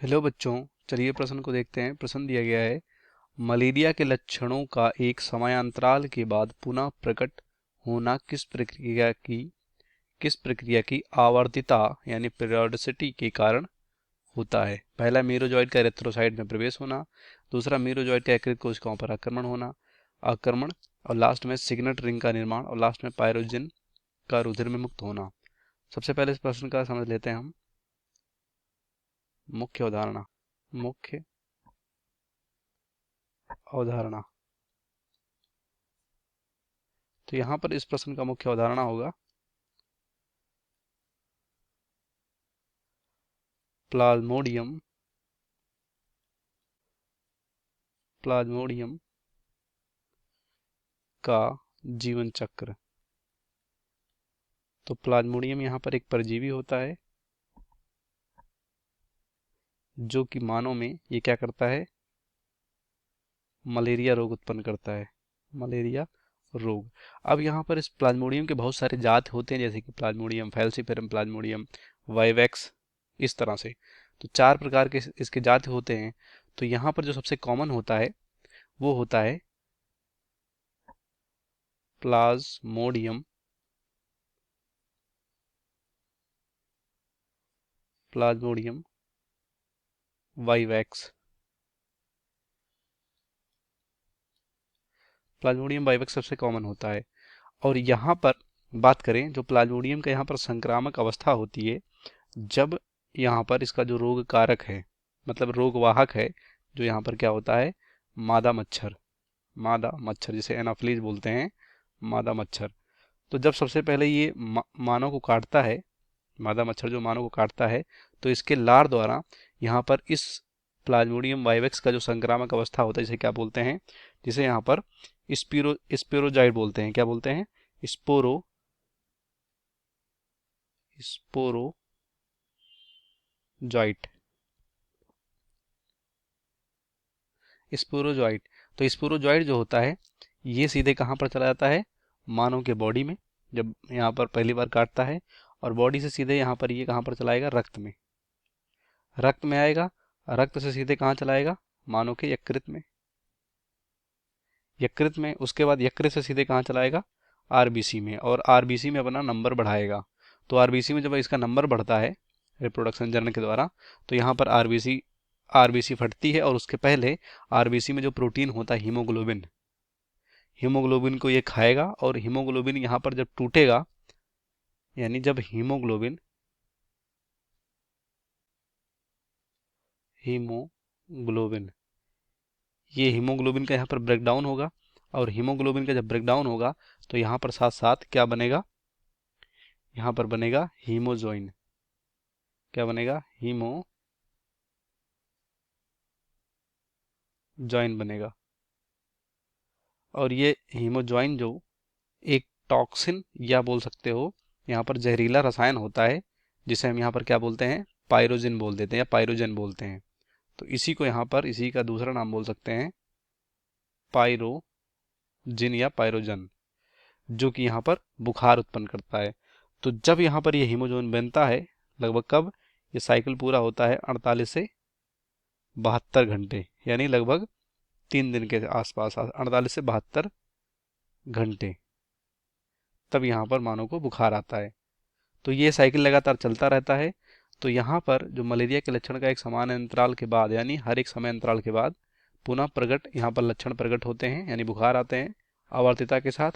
Hello बच्चों, चलिए प्रश्न को देखते हैं। प्रश्न दिया गया है, मलेरिया के लक्षणों का एक समयांतराल के बाद पुनः प्रकट होना किस प्रक्रिया की आवर्तिता यानी पीरियोडिसिटी के कारण होता है। पहला, मीरोजॉइड का एरिथ्रोसाइट में प्रवेश होना। दूसरा, मीरोजॉइड के यकृत कोशिकाओं पर आक्रमण। और लास्ट में सिग्नट रिंग का निर्माण। और लास्ट में पायरोजिन का रुधिर में मुक्त होना। सबसे पहले इस प्रश्न का समझ लेते हैं हम। मुख्य अवधारणा। मुख्य अवधारणा। तो यहाँ पर इस प्रश्न का मुख्य अवधारणा होगा प्लाज्मोडियम का जीवन चक्र। तो प्लाज्मोडियम यहाँ पर एक परजीवी होता है जो कि मानव में ये क्या करता है, मलेरिया रोग उत्पन्न करता है। मलेरिया रोग। अब यहाँ पर इस प्लाज्मोडियम के बहुत सारे जात होते हैं, जैसे कि प्लाज्मोडियम फैल्सीफेरम, प्लाज्मोडियम वाइवेक्स, इस तरह से। तो 4 प्रकार के इसके जात होते हैं। तो यहाँ पर जो सबसे कॉमन होता है वो होता है प्लाज्मोडियम वाइवेक्स। प्लाज्मोडियम वाइवेक्स सबसे कॉमन होता है। और यहाँ पर बात करें, जो प्लाज्मोडियम का यहाँ पर संक्रामक अवस्था होती है, जब यहाँ पर इसका जो रोग कारक है, मतलब रोगवाहक है, जो यहाँ पर क्या होता है, मादा मच्छर जिसे एनाफ्लीज बोलते हैं, मादा मच्छर। तो जब सबसे पहले ये मानव को काटता है, मादा मच्छर जो मानव को काटता है, तो इसके लार द्वारा यहाँ पर इस प्लाज्मोडियम वाइवेक्स का जो संक्रामक अवस्था होता है, जिसे क्या बोलते हैं, जिसे यहाँ पर स्पोरोजाइट बोलते हैं। क्या बोलते हैं? स्पोरोजाइट। स्पोरोजाइट। तो स्पोरोजाइट जो होता है, ये सीधे कहाँ पर चला जाता है, मानव के बॉडी में, जब यहाँ पर पहली बार काटता है। और बॉडी से सीधे यहाँ पर ये कहाँ पर चलाएगा, रक्त में आएगा। रक्त से सीधे कहाँ चलाएगा, मानव के यकृत में। उसके बाद यकृत से सीधे कहाँ चलाएगा, आरबीसी में। और आरबीसी में अपना नंबर बढ़ाएगा। तो आरबीसी में जब इसका नंबर बढ़ता है रिप्रोडक्शन जनन के द्वारा, तो यहाँ पर आरबीसी फटती है। और उसके पहले आरबीसी में जो प्रोटीन होता है हीमोग्लोबिन को ये खाएगा। और हीमोग्लोबिन यहाँ पर जब टूटेगा, यानी जब हीमोग्लोबिन ये हीमोग्लोबिन का यहाँ पर ब्रेकडाउन होगा। और हीमोग्लोबिन का जब ब्रेकडाउन होगा, तो यहाँ पर साथ साथ क्या बनेगा, यहाँ पर बनेगा हीमोजॉइन। क्या बनेगा, हीमोजॉइन बनेगा। और ये हीमोजॉइन जो एक टॉक्सिन या बोल सकते हो यहाँ पर जहरीला रसायन होता है, जिसे हम यहाँ पर क्या बोलते हैं, पायरोजिन बोल देते हैं या पायरोजन बोलते हैं। तो इसी को यहाँ पर, इसी का दूसरा नाम बोल सकते हैं पायरोजिन या पायरोजन, जो कि यहाँ पर बुखार उत्पन्न करता है। तो जब यहाँ पर ये हीमोजोन बनता है, लगभग कब, ये साइकिल पूरा होता है 48 से 72 घंटे, यानी लगभग 3 दिन के आसपास, 48 से 72 घंटे, तब यहाँ पर मानव को बुखार आता है। तो ये साइकिल लगातार चलता रहता है। तो यहाँ पर जो मलेरिया के लक्षण का एक समान अंतराल के बाद, यानी हर एक समय अंतराल के बाद पुनः प्रकट यहाँ पर लक्षण प्रकट होते हैं, यानी बुखार आते हैं आवर्तिता के साथ।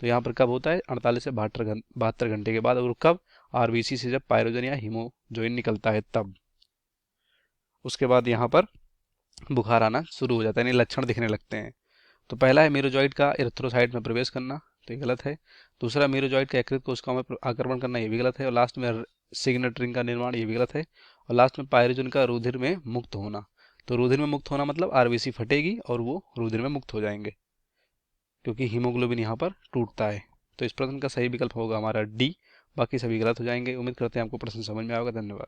तो यहाँ पर कब होता है, 48 से 72 घंटे के बाद। और कब, आरबीसी से जब पायरोजन या हीमोजोइन निकलता है तब। उसके बाद यहाँ पर बुखार आना शुरू हो जाता है, यानी लक्षण दिखने लगते हैं। तो पहला है मीरोजॉइड का एरिथ्रोसाइट में प्रवेश करना, तो ये गलत है। दूसरा, मीरोजॉइड का यकृत कोशिकाओं में आक्रमण करना, ये भी गलत है। और लास्ट में सिग्नट रिंग का निर्माण, ये भी गलत है। और लास्ट में पायरोजन का रुधिर में मुक्त होना। तो रुधिर में मुक्त होना मतलब आरबीसी फटेगी और वो रुधिर में मुक्त हो जाएंगे, क्योंकि हीमोग्लोबिन यहाँ पर टूटता है। तो इस प्रश्न का सही विकल्प होगा हमारा डी। बाकी सभी गलत हो जाएंगे। उम्मीद करते हैं आपको प्रश्न समझ में आएगा। धन्यवाद।